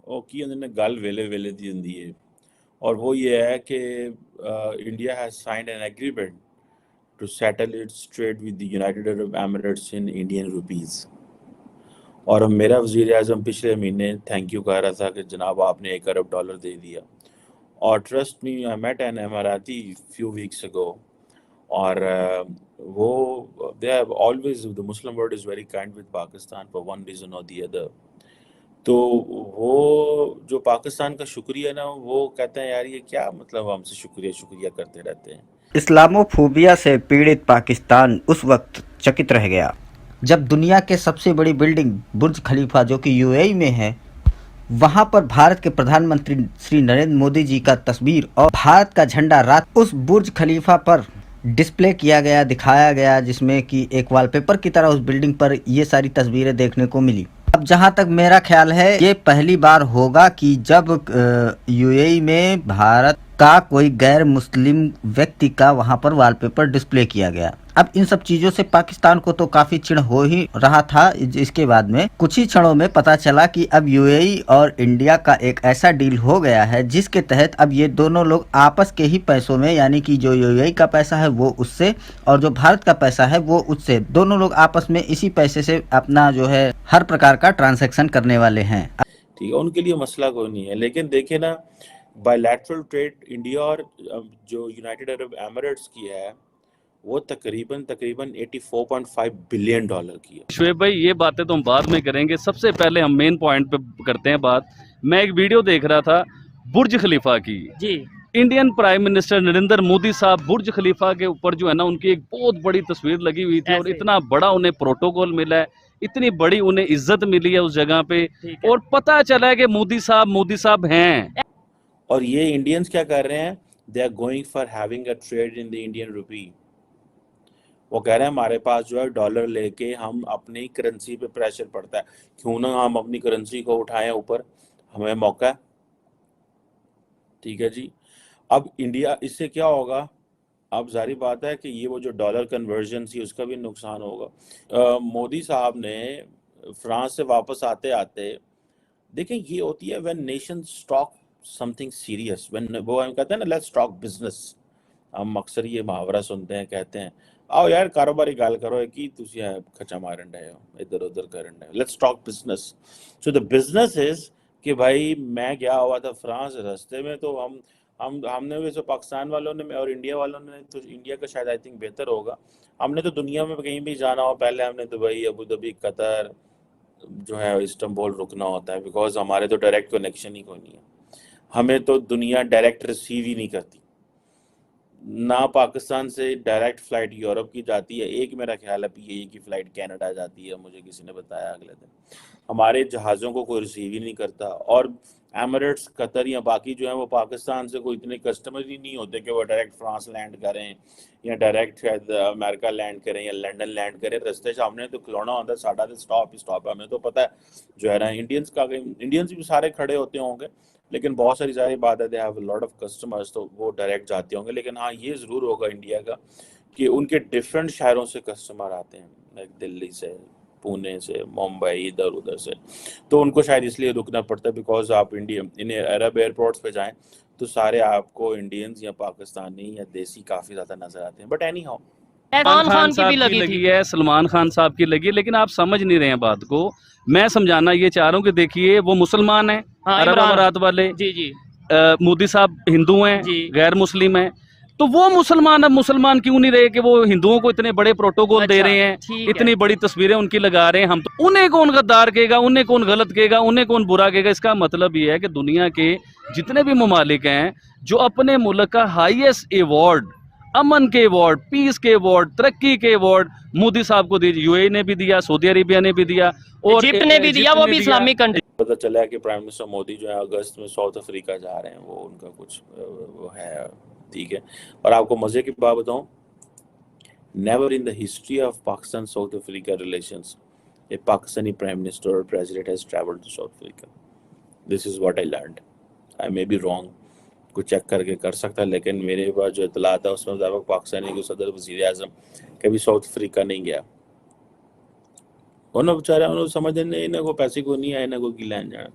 کی انہوں نے گل ویلے ویلے دی ہندی ہے، اور وہ یہ ہے کہ India has signed an agreement to settle its trade with the United Arab Emirates in Indian rupees. اور میرا وزیر اعظم پچھلے مہینے تھینک یو کہہ رہا تھا کہ جناب آپ نے $1 ارب دے دیا. اور ٹرسٹ می آئی میٹ این اماراتی فیو ویکس اگو، اور وہ they have always the Muslim world is very kind with Pakistan for one reason or the other. تو وہ جو پاکستان کا شکریہ نا، وہ کہتے ہیں یار یہ کیا مطلب ہم سے شکریہ کرتے رہتے ہیں. اسلاموفوبیا سے پیڑت پاکستان اس وقت چکت رہ گیا جب دنیا کے سب سے بڑی بلڈنگ برج خلیفہ جو کہ یو اے ای میں ہے، وہاں پر بھارت کے پردھان منتری شری نریندر مودی جی کا تصویر اور بھارت کا جھنڈا رات اس برج خلیفہ پر ڈسپلے کیا گیا، دکھایا گیا، جس میں کہ ایک وال پیپر کی طرح اس بلڈنگ پر یہ ساری تصویریں دیکھنے کو ملی. اب جہاں تک میرا خیال ہے یہ پہلی بار ہوگا کہ جب یو اے ای میں بھارت کا کوئی غیر مسلم ویکتی کا وہاں پر وال پیپر ڈسپلے کیا گیا. اب ان سب چیزوں سے پاکستان کو تو کافی چڑ ہو ہی رہا تھا. اس کے بعد میں کچھ ہی چھڑوں میں پتہ چلا کہ اب یو اے ای اور انڈیا کا ایک ایسا ڈیل ہو گیا ہے جس کے تحت اب یہ دونوں لوگ آپس کے ہی پیسوں میں، یعنی کہ جو یو اے ای کا پیسہ ہے وہ اس سے اور جو بھارت کا پیسہ ہے وہ اس سے، دونوں لوگ آپس میں اسی پیسے سے اپنا جو ہے ہر پرکار کا ٹرانزیکشن کرنے والے ہیں. ٹھیک ہے، ان کے لیے مسئلہ کوئی نہیں ہے. لیکن دیکھیں نا، بائی لیٹرل ٹریڈ انڈیا اور جو یونائٹیڈ عرب ایمریٹس کی ہے وہ تقریباً $84.5 بلین کی ہے. شعیب بھائی یہ باتیں تو ہم بعد میں کریں گے، سب سے پہلے ہم مین پوائنٹ پہ کرتے ہیں بات. میں ایک ویڈیو دیکھ رہا تھا برج خلیفہ کی جی، Indian prime minister Narendra Modi صاحب برج خلیفہ کے اوپر جو ہے نا ان کی ایک بہت بڑی تصویر لگی ہوئی تھی، اور اتنا بڑا انہیں پروٹوکول ملا ہے، اتنی بڑی انہیں عزت ملی ہے اس جگہ پہ، اور پتہ چلا ہے کہ مودی صاحب ہیں. اور یہ انڈینز کیا کر رہے ہیں؟ They are going for having a trade in the Indian rupee. وہ کہہ رہے ہیں ہمارے پاس جو ہے ڈالر لے کے ہم اپنی کرنسی پہ پریشر پڑتا ہے، کیوں نہ ہم اپنی کرنسی کو اٹھائیں اوپر، ہمیں موقع ہے. ٹھیک ہے جی. اب انڈیا اس سے کیا ہوگا؟ اب ظاہری بات ہے کہ یہ وہ جو ڈالر کنورژن تھی اس کا بھی نقصان ہوگا. مودی صاحب نے فرانس سے واپس آتے آتے دیکھیں یہ ہوتی ہے when nation stock some thing serious, when وہ ہم کہتے ہیں نا لیٹس ٹاک بزنس. ہم اکثر یہ محاورہ سنتے ہیں، کہتے ہیں آؤ یار کاروباری گال کرو کہ تسی کھچا مارن رہے ہو، ادھر ادھر کرن رہے ہو، let's talk business. So the business is کہ بھائی میں گیا ہوا تھا فرانس، راستے میں تو ہم نے ویسے پاکستان والوں نے اور انڈیا والوں نے تو انڈیا کا شاید آئی تھنک بہتر ہوگا، ہم نے تو دنیا میں کہیں بھی جانا ہو پہلے ہم نے دبئی، ابو ظبی، قطر جو ہے استنبول رکنا ہوتا ہے، بیکاز ہمارے تو ڈائریکٹ کنیکشن ہی کوئی نہیں ہے. ہمیں تو دنیا ڈائریکٹ ریسیو ہی نہیں کرتی. نہ پاکستان سے ڈائریکٹ فلائٹ یورپ کی جاتی ہے، ایک میرا خیال ہے پی اے ای کی فلائٹ کینیڈا جاتی ہے، مجھے کسی نے بتایا اگلے دن. ہمارے جہازوں کو کوئی ریسیو ہی نہیں کرتا. اور ایمریٹس، قطر یا باقی جو ہیں وہ پاکستان سے کوئی اتنے کسٹمر ہی نہیں ہوتے کہ وہ ڈائریکٹ فرانس لینڈ کریں یا ڈائریکٹ شاید امریکہ لینڈ کریں یا لنڈن لینڈ کریں. رستے سامنے تو کھلونا ہوتا ہے، ساڈا تو اسٹاپ ہے. ہمیں تو پتہ ہے جو ہے نا انڈینس بھی سارے کھڑے ہوتے ہوں گے، لیکن بہت ساری ظاہر بات ہے they have a lot of customers, تو وہ ڈائریکٹ جاتے ہوں گے. لیکن ہاں یہ ضرور ہوگا انڈیا کا کہ ان کے ڈفرینٹ شہروں سے کسٹمر آتے ہیں، لائک دلی سے، پونے سے، ممبئی، ادھر ادھر سے. تو ان کو شاید اس لیے رکنا پڑتا ہے بیکاز آپ انہیں عرب ایئرپورٹس پہ جائیں تو سارے آپ کو انڈینز یا پاکستانی یا دیسی کافی زیادہ نظر آتے ہیں. But any how, Salman Khan صاحب کی لگی ہے، سلمان خان صاحب کی لگی ہے، لیکن آپ سمجھ نہیں رہے ہیں بات کو. میں سمجھانا یہ چاہ رہا ہوں کہ دیکھیے وہ مسلمان ہیں، عرب امارات والے، مودی صاحب ہندو ہیں، غیر مسلم ہیں. تو وہ مسلمان اب مسلمان کیوں نہیں رہے کہ وہ ہندوؤں کو اتنے بڑے پروٹوکول دے رہے ہیں، اتنی بڑی تصویریں ان کی لگا رہے ہیں. ہم تو انہیں کون غدار کہے گا، انہیں کون غلط کہے گا، انہیں کون برا کہے گا. اس کا مطلب یہ ہے کہ دنیا کے جتنے بھی ممالک ہیں جو اپنے ملک کا ہائیسٹ ایوارڈ، امن کے ایوارڈ، پیس کے ایوارڈ، ترقی کے ایوارڈ مودی صاحب کو دی، یو اے نے بھی دیا، سعودی عربیہ نے بھی دیا، اور ایجپٹ نے بھی دیا، وہ بھی اسلامک کنٹری. پتہ چلا کہ پرائم منسٹر مودی جو ہے اگست میں ساؤتھ افریقہ جا رہے ہیں، وہ ان کا کچھ وہ ہے. ٹھیک ہے. اور آپ کو مزے کی بات بتاؤں، never in the history of Pakistan South Africa relations a Pakistani prime minister اور president has travelled to South Africa. This is what I learned. I may be wrong, کوئی چیک کر کے کر سکتا ہے، لیکن میرے پاس جو اطلاعات ہے اس میں مطابق پاکستانی کو صدر وزیر اعظم کبھی ساؤتھ افریقہ نہیں گیا. انہوں بیچارے انہوں سمجھ نہیں، انہیں کو پیسے کو نہیں آئے، انہیں کو کی لین جانا.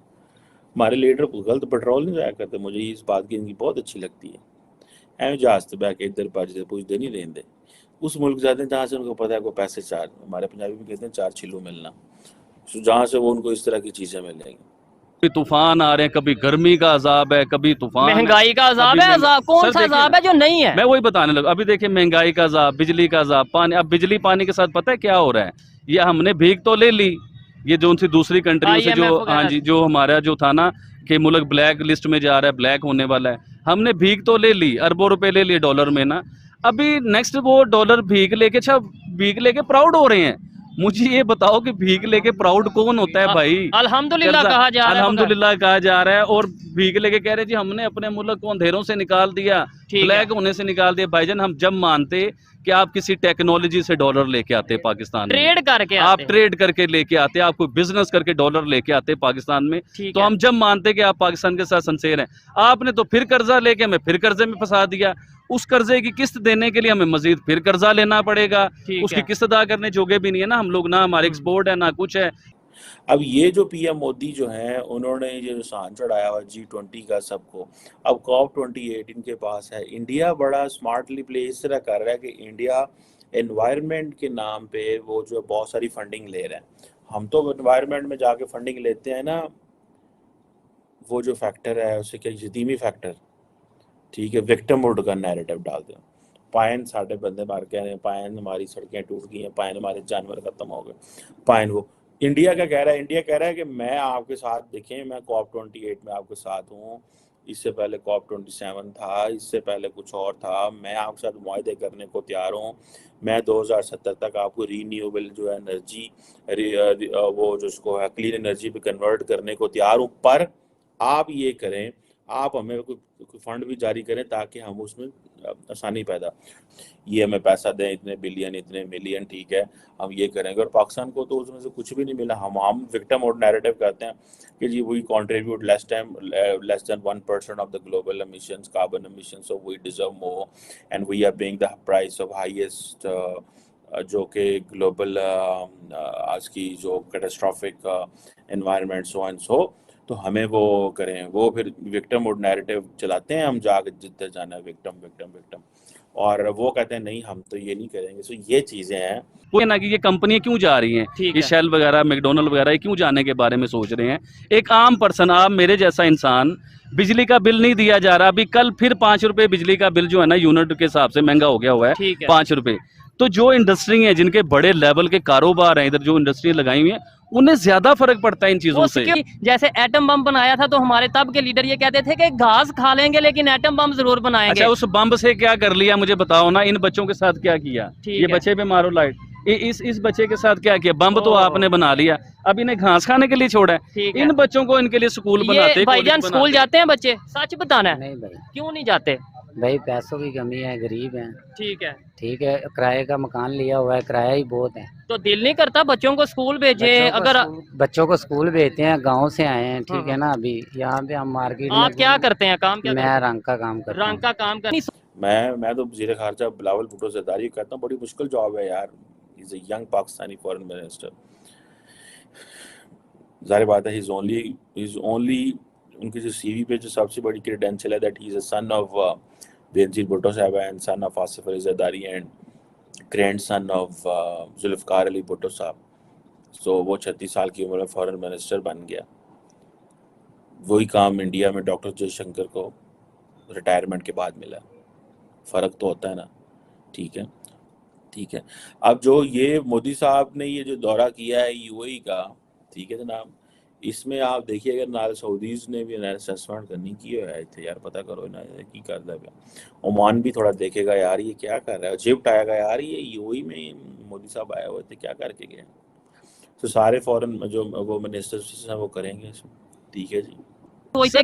ہمارے لیڈر غلط پیٹرول نہیں ضائع کرتے. مجھے اس بات کی ان کی بہت اچھی لگتی ہے. ایویں جہاز بہ کے ادھر پاجے پوچھتے نہیں رہتے. اس ملک جاتے ہیں جہاں سے ان کو پتہ ہے کوئی پیسے چار, ہمارے پنجابی میں کہتے ہیں چار چھلو ملنا, جہاں سے وہ ان کو اس طرح کی چیزیں مل جائیں گی. کبھی طوفان آ رہے ہیں, کبھی گرمی کا عذاب ہے, کبھی طوفان, مہنگائی کا عذاب ہے. عذاب کون سا عذاب ہے جو نہیں ہے؟ میں وہی بتانے لگا. ابھی دیکھیں مہنگائی کا عذاب, بجلی کا عذاب, پانی. اب بجلی پانی کے ساتھ پتہ ہے کیا ہو رہا ہے, یہ ہم نے بھیگ تو لے لی, یہ جو ان سے دوسری کنٹریوں سے جو, ہاں جی, جو ہمارا جو تھا نا کہ ملک بلیک لسٹ میں جا رہا ہے, بلیک ہونے والا ہے, ہم نے بھیگ تو لے لی, اربوں روپے لے لیے ڈالر میں نا. ابھی نیکسٹ وہ ڈالر بھیگ لے کے, اچھا بھیگ لے کے پراؤڈ ہو رہے ہیں. مجھے یہ بتاؤ کہ بھیگ لے کے پراؤڈ کون ہوتا ہے بھائی؟ الحمدللہ کہا جا رہا ہے, الحمدللہ کہا جا رہا ہے. اور بھیگ لے کے کہہ رہے جی ہم نے اپنے ملک کو اندھیروں سے نکال دیا, بلیک ہونے سے نکال دیا. بھائی جان ہم جب مانتے کہ آپ کسی ٹیکنالوجی سے ڈالر لے کے آتے پاکستان میں, ٹریڈ کر کے آپ ٹریڈ کر کے لے کے آتے, آپ کوئی بزنس کر کے ڈالر لے کے آتے پاکستان میں, تو ہم جب مانتے کہ آپ پاکستان کے ساتھ سنسیر ہیں. آپ نے تو پھر قرضہ لے کے ہمیں پھر قرضے میں پھنسا دیا. اس قرضے کی قسط دینے کے لیے ہمیں مزید پھر قرضہ لینا پڑے گا, اس کی قسط ادا کرنے جوگے بھی نہیں ہے نا ہم لوگ, نہ ہمارے ایکسپورٹ ہے نہ کچھ ہے. اب یہ جو پی ایم مودی جو ہیں انہوں نے یہ سان چڑھایا ہوا G20 کا سب کو, اب COP28 ان کے پاس ہے. انڈیا بڑا اسمارٹلی پلے اس طرح کر رہا ہے کہ انڈیا انوائرمنٹ کے نام پہ وہ جو بہت ساری فنڈنگ لے رہے ہیں. ہم تو انوائرمنٹ میں جا کے فنڈنگ لیتے ہیں نا, وہ جو فیکٹر ہے اسے کیا یتیمی فیکٹر, ٹھیک ہے, وکٹم ہوڈ کا نیریٹو ڈال دیں. پائن ساڑھے بندے مار کے ہیں, پائن ہماری سڑکیں ٹوٹ گئی ہیں, پائن ہمارے جانور ختم ہو گئے, پائن وہ انڈیا کا کہہ رہا ہے. انڈیا کہہ رہا ہے کہ میں آپ کے ساتھ, دیکھیں میں COP28 میں آپ کے ساتھ ہوں, اس سے پہلے COP27 تھا, اس سے پہلے کچھ اور تھا, میں آپ کے ساتھ معاہدے کرنے کو تیار ہوں. میں 2070 تک آپ کو رینیوبل جو ہے انرجی, وہ جو اس کو ہے کلین انرجی پہ کنورٹ کرنے کو تیار ہوں, پر آپ یہ کریں, آپ ہمیں کوئی فنڈ بھی جاری کریں تاکہ ہم اس میں آسانی پیدا, یہ ہمیں پیسہ دیں اتنے بلین اتنے ملین, ٹھیک ہے ہم یہ کریں گے. اور پاکستان کو تو اس میں سے کچھ بھی نہیں ملا. ہم وکٹم اور نیریٹو کہتے ہیں کہ جی we contribute less than 1% of the global emissions, carbon emissions, so we deserve more and we are paying the price of highest جو کہ گلوبل آج کی جو catastrophic environment so and so, تو ہمیں وہ کریں. وہ پھر وکٹم اور نیریٹو چلاتے ہیں, ہم جا کے جتنے جانا ہے وکٹم وکٹم وکٹم, اور وہ کہتے ہیں نہیں ہم تو یہ نہیں کریں گے. سو یہ چیزیں ہیں وہ نا کہ یہ کمپنیاں کیوں جا رہی ہیں, یہ شیل وغیرہ میکڈونلڈ وغیرہ یہ کیوں جانے کے بارے میں سوچ رہے ہیں. ایک عام پرسن, آپ میرے جیسا انسان, بجلی کا بل نہیں دیا جا رہا. ابھی کل پھر 5 روپے بجلی کا بل جو ہے نا یونٹ کے حساب سے مہنگا ہو گیا ہوا ہے, 5 روپے. تو جو انڈسٹری ہیں جن کے بڑے لیول کے کاروبار ہیں ادھر, جو انڈسٹری لگائی ہوئی ہیں, انہیں زیادہ فرق پڑتا ہے ان چیزوں سے. جیسے ایٹم بم بنایا تھا تو ہمارے تب کے لیڈر یہ کہتے تھے کہ گھاس کھا لیں گے لیکن ایٹم بم ضرور بنائیں گے. اچھا اس بم سے کیا کر لیا مجھے بتاؤ نا, ان بچوں کے ساتھ کیا کیا, یہ بچے پہ مارو لائٹ, اس بچے کے ساتھ کیا کیا, بم تو آپ نے بنا لیا, اب انہیں گھاس کھانے کے لیے چھوڑا ہے. ان بچوں کو ان کے لیے سکول بناتے. بھائی جان سکول جاتے ہیں بچے, سچ بتانا ہے, نہیں بھائی, کیوں نہیں جاتے؟ بھائی پیسوں کی کمی ہے, غریب ہیں. ٹھیک ہے, کرائے کا مکان لیا ہوا ہے, کرایہ ہی بہت ہے. تو دل نہیں کرتا بچوں کو اسکول بھیجیں؟ اگر بچوں کو اسکول بھیجتے ہیں, گاؤں سے آئے ہیں, ٹھیک ہے نا, ابھی یہاں پہ ہم مارکیٹ میں. آپ کیا کرتے ہیں کام؟ کیا میں رنگ کا کام کرتا ہوں. رنگ کا کام میں تو وزیر خارجہ بلاول بھٹو زرداری کہتا ہوں, بڑی مشکل جاب ہے یار. Is a young Pakistani foreign minister. ظاہر بات ہے ہی از اونلی ان کی جو سی وی پہ جو سب سے بڑی کریڈینشل ہے that he is a son of Benazir Bhutto صاحب and son of Asif Ali Zardari and grandson of Zulfiqar Ali Bhutto صاحب. سو وہ 36 سال کی عمر میں فورن منسٹر بن گیا. وہی کام انڈیا میں ڈاکٹر جے شنکر کو ریٹائرمنٹ کے بعد ملا. فرق تو ہوتا ہے نا, ٹھیک ہے. اب جو یہ مودی صاحب نے یہ جو دورہ کیا ہے UAE کا, ٹھیک ہے جناب, اس میں آپ دیکھیے اگر نال سعودیز نے بھی اسسمنٹ کرنی کی ہے تھے یار, پتہ کرو نا کی کرتا ہے. عمان بھی تھوڑا دیکھے گا یار یہ کیا کر رہا ہے, ایجپٹ آئے گا یار یہ UAE میں مودی صاحب آئے ہوئے تھے کیا کر کے گئے. تو سارے فورن جو وہ منسٹرز ہیں وہ کریں گے, ٹھیک ہے جی.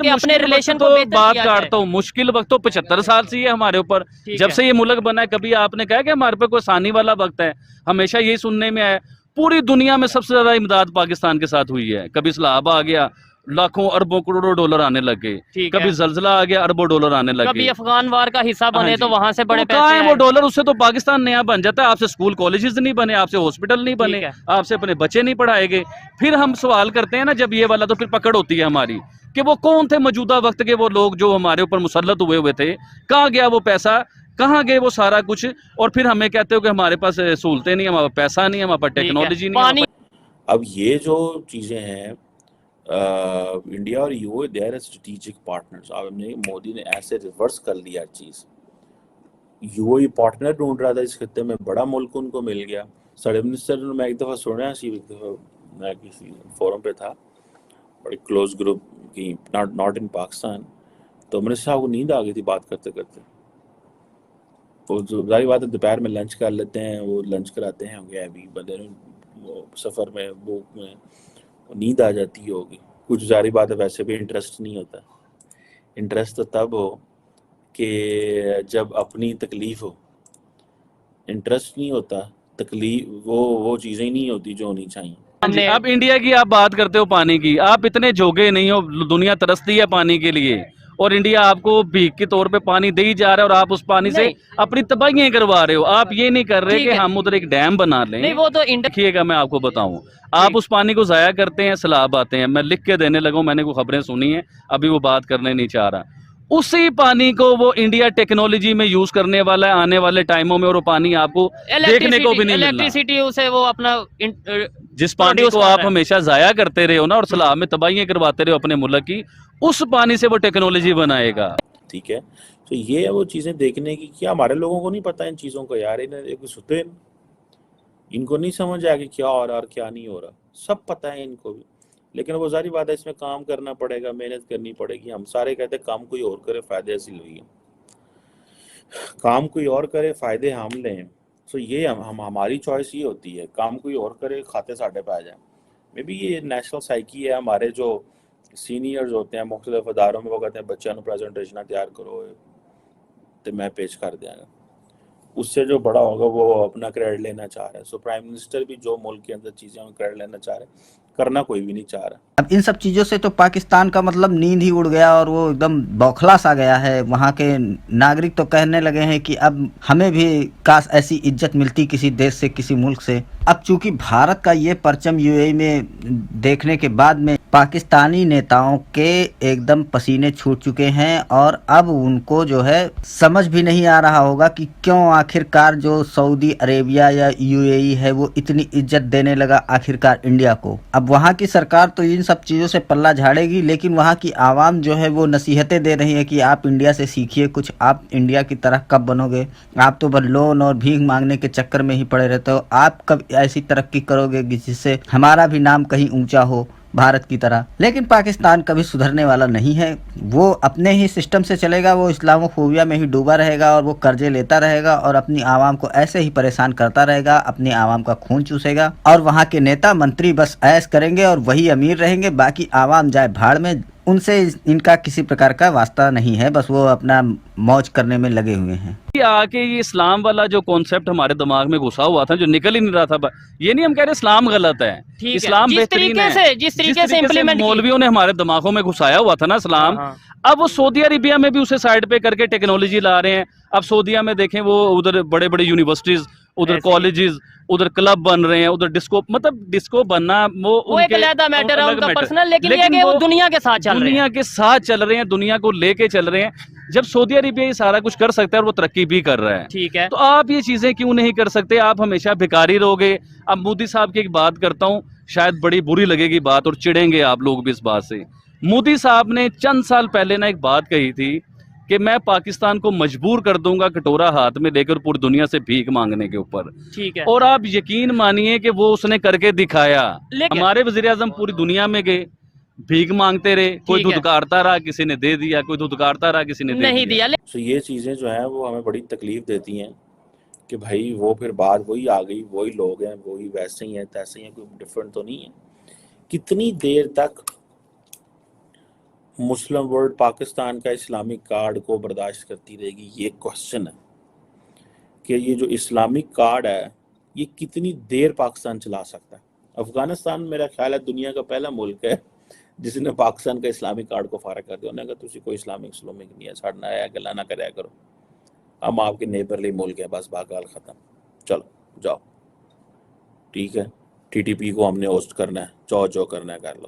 کہ اپنے ریلیشن کو بات کاٹتا ہوں, مشکل وقت تو 75 سال سے ہی ہے ہمارے اوپر, جب سے یہ ملک بنا ہے. کبھی آپ نے کہا کہ ہمارے پہ کوئی آسانی والا وقت ہے؟ ہمیشہ یہی سننے میں آیا. پوری دنیا میں سب سے زیادہ امداد پاکستان کے ساتھ ہوئی ہے. کبھی سیلاب آ گیا, لاکھوں اربوں کروڑوں ڈالر آنے لگے. کبھی زلزلہ آ گیا, اربوں ڈالر آنے لگے. کبھی افغان وار کا حصہ بنے تو وہاں سے بڑے پیسے وہ ڈالر, اس سے تو پاکستان نیا بن جاتا ہے. آپ سے اسکول کالجز نہیں بنے, آپ سے ہاسپٹل نہیں بنے, آپ سے اپنے بچے نہیں پڑھائے گئے. پھر ہم سوال کرتے ہیں نا جب یہ والا, تو پھر پکڑ ہوتی ہے ہماری. کہ وہ کون تھے موجودہ وقت کے وہ لوگ جو ہمارے اوپر مسلط ہوئے تھے, کہاں گیا وہ پیسہ, کہاں گئے وہ سارا کچھ, اور پھر ہمیں کہتے ہو کہ ہمارے پاس سہولتیں نہیں, ہمارے پاس پیسہ نہیں, ہمارے پاس ٹیکنالوجی نہیں. پانی اب یہ جو چیزیں ہیں انڈیا اور U A they are strategic partners. اب نے مودی نے ایسے ریورس کر لیا ہر چیز. یو اے پارٹنر ڈھونڈ رہا تھا اس خطے میں, بڑا ملک ان کو مل گیا. سڑے منسٹر میں ایک دفعہ سنا ایک دفعہ میں کسی فورم پہ تھا, بڑے کلوز گروپ کی, ناٹ ان پاکستان, تو منسٹر صاحب کو نیند آ گئی تھی بات کرتے کرتے. وہ ظاہر بات ہے دوپہر میں لنچ کر لیتے ہیں, وہ لنچ کراتے ہیں, ہو گیا ابھی بندے وہ سفر میں بھوک میں نیند آ جاتی ہوگی. کچھ ظاہر بات ہے ویسے بھی انٹرسٹ نہیں ہوتا. انٹرسٹ تو تب ہو کہ جب اپنی تکلیف ہو. انٹرسٹ نہیں ہوتا, تکلیف وہ چیزیں نہیں ہوتی جو ہونی چاہیے. اب انڈیا کی آپ بات کرتے ہو پانی کی, آپ اتنے جوگے نہیں ہو, دنیا ترستی ہے پانی کے لیے, اور انڈیا آپ کو بھیک کے طور پہ پانی دے ہی جا رہا ہے, اور آپ اس پانی سے اپنی تباہیاں کروا رہے ہو. آپ یہ نہیں کر رہے کہ ہم ادھر ایک ڈیم بنا لیں. نہیں, وہ تو دیکھیے گا, میں آپ کو بتاؤں, آپ اس پانی کو ضائع کرتے ہیں, سیلاب آتے ہیں, میں لکھ کے دینے لگا ہوں, میں نے کوئی خبریں سنی ہیں, ابھی وہ بات کرنے نہیں چاہ رہا. اسی پانی کو وہ انڈیا ٹیکنالوجی میں یوز کرنے والا ہے آنے والے ٹائموں میں, اور وہ پانی آپ کو دیکھنے کو بھی نہیں ملنا. الیکٹریسٹی اسے وہ اپنا جس پانی کو آپ ہمیشہ ضائع کرتے رہے ہو نا, اور سیلاب میں تباہیاں کرواتے رہے ہو اپنے ملک کی, اس پانی سے وہ ٹیکنالوجی بنائے گا. ٹھیک ہے, تو یہ ہے وہ چیزیں دیکھنے کی. کیا ہمارے لوگوں کو نہیں پتا ان چیزوں کو یار؟ ستے ان کو نہیں سمجھ آیا کہ کیا ہو رہا اور کیا نہیں ہو رہا. سب پتہ ہے ان کو بھی, لیکن وہ ظاہری بات ہے اس میں کام کرنا پڑے گا, محنت کرنی پڑے گی. ہم سارے کہتے ہیں کام کوئی اور کرے, فائدے حاصل ہوئی ہیں. کام کوئی اور کرے, فائدے ہم لیں. سو یہ ہماری چوائس یہ ہوتی ہے, کام کوئی اور کرے, کھاتے ساٹھے پہ آ جائیں. میں بھی یہ نیشنل سائیکی ہے. ہمارے جو سینئرز ہوتے ہیں مختلف اداروں میں, وہ کہتے ہیں بچوں کو پریزنٹیشن تیار کرو تو میں پیش کر دیا گا. اس سے جو بڑا ہوگا وہ اپنا کریڈٹ لینا چاہ رہا ہے. سو پرائم منسٹر بھی جو ملک کے اندر چیزیں کریڈٹ لینا چاہ رہے ہیں, کرنا کوئی بھی نہیں چاہ رہا. اب ان سب چیزوں سے تو پاکستان کا مطلب نیند ہی اڑ گیا, اور وہ ایک دم بوکھلا سا گیا ہے. وہاں کے ناگرک تو کہنے لگے ہیں کہ اب ہمیں بھی کاش ایسی عزت ملتی کسی دیش سے, کسی ملک سے. اب چونکہ بھارت کا یہ پرچم یو اے میں دیکھنے کے بعد میں پاکستانی نیتاؤں کے ایک دم پسینے چھوٹ چکے ہیں, اور اب ان کو جو ہے سمجھ بھی نہیں آ رہا ہوگا کہ کیوں آخر کار جو سعودی عربیہ یا یو اے ای ہے وہ اتنی عزت دینے لگا آخر کار انڈیا کو. اب وہاں کی سرکار تو ان سب چیزوں سے پلہ جھاڑے گی, لیکن وہاں کی عوام جو ہے وہ نصیحتیں دے رہی ہے کہ آپ انڈیا سے سیکھیے کچھ, آپ انڈیا کی طرح کب بنو گے, آپ تو بس لون اور بھیک مانگنے کے چکر میں ہی پڑے رہتے ہو. آپ کب ایسی ترقی کرو گے جس سے ہمارا بھی نام کہیں اونچا ہو بھارت کی طرح. لیکن پاکستان کبھی سدھرنے والا نہیں ہے. وہ اپنے ہی سسٹم سے چلے گا, وہ اسلام و فوبیا میں ہی ڈوبا رہے گا, اور وہ قرضے لیتا رہے گا, اور اپنی عوام کو ایسے ہی پریشان کرتا رہے گا, اپنی عوام کا خون چوسے گا, اور وہاں کے نیتا منتری بس ایس کریں گے اور وہی امیر رہیں گے, باقی عوام جائے بھاڑ میں. ان سے ان کا کسی پرکار کا واسطہ نہیں ہے, بس وہ اپنا موج کرنے میں لگے ہوئے ہیں. آ کے یہ اسلام والا جو کانسیپٹ ہمارے دماغ میں گھسا ہوا تھا, جو نکل ہی نہیں رہا تھا, یہ نہیں ہم کہہ رہے اسلام غلط ہے, اسلام بہترین ہے. جس طریقے سے مولویوں نے ہمارے دماغوں میں گھسایا ہوا تھا نا اسلام, اب وہ سعودی عربیہ میں بھی اسے سائڈ پہ کر کے ٹیکنالوجی لا رہے ہیں. اب سعودیہ میں دیکھیں, وہ ادھر بڑے بڑے یونیورسٹیز, ادھر کالجز, ادھر کلب بن رہے ہیں, ادھر ڈسکو, مطلب ڈسکو بننا وہ ایک علیحدہ میٹر ہے ان کا پرسنل, لیکن یہ کہ وہ دنیا کے ساتھ چل رہے ہیں, دنیا کے ساتھ چل رہے ہیں, دنیا کو لے کے چل رہے ہیں. جب سعودی عربیہ یہ سارا کچھ کر سکتا ہے اور وہ ترقی بھی کر رہا ہے, ٹھیک ہے, تو آپ یہ چیزیں کیوں نہیں کر سکتے؟ آپ ہمیشہ بھکاری رہوگے. اب مودی صاحب کی ایک بات کرتا ہوں, شاید بڑی بری لگے گی بات اور چڑیں گے آپ لوگ بھی اس بات سے. مودی صاحب نے چند سال پہلے ایک بات کہی تھی کہ میں پاکستان کو مجبور کر دوں گا کٹورا ہاتھ میں لے کر پوری دنیا سے بھیک مانگنے کے اوپر. ٹھیک ہے, اور آپ یقین مانیے کہ وہ اس نے کر کے دکھایا. ہمارے وزیر اعظم پوری دنیا میں گئے, بھیک مانگتے رہے, کوئی دھتکارتا رہا, کسی نے دے دیا, کوئی دھتکارتا رہا, کسی نے نہیں دیا. تو یہ چیزیں جو ہیں وہ ہمیں بڑی تکلیف دیتی ہیں کہ بھائی وہ پھر بات وہی آ گئی, وہی لوگ ہیں, وہی ویسے ہی ہیں, تیسے ہی ہیں, کوئی ڈفرنٹ تو نہیں ہے. کتنی دیر تک مسلم ورلڈ پاکستان کا اسلامک کارڈ کو برداشت کرتی رہے گی؟ یہ کوشچن ہے کہ یہ جو اسلامک کارڈ ہے یہ کتنی دیر پاکستان چلا سکتا ہے. افغانستان میرا خیال ہے دنیا کا پہلا ملک ہے جس نے پاکستان کا اسلامک کارڈ کو فارغ کر دیا. انہوں نے کہا تسی کوئی اسلامک نہیں ہے, ساڑھنا آیا گلا نہ کریا کرو, ہم آپ کے نیبرلی ملک ہیں, بس باقال ختم, چلو جاؤ, ٹھیک ہے. ٹی ٹی پی کو ہم نے ہوسٹ کرنا ہے, جو کرنا ہے کر لو,